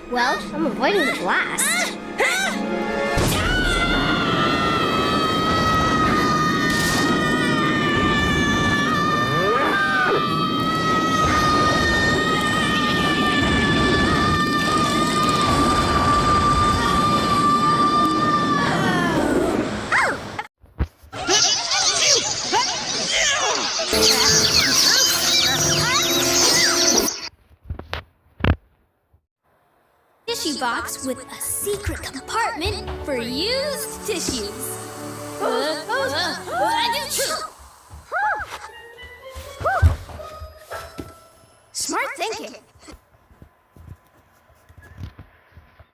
Well, I'm avoiding the blast. Tissue box with a secret compartment for used tissues. Smart thinking.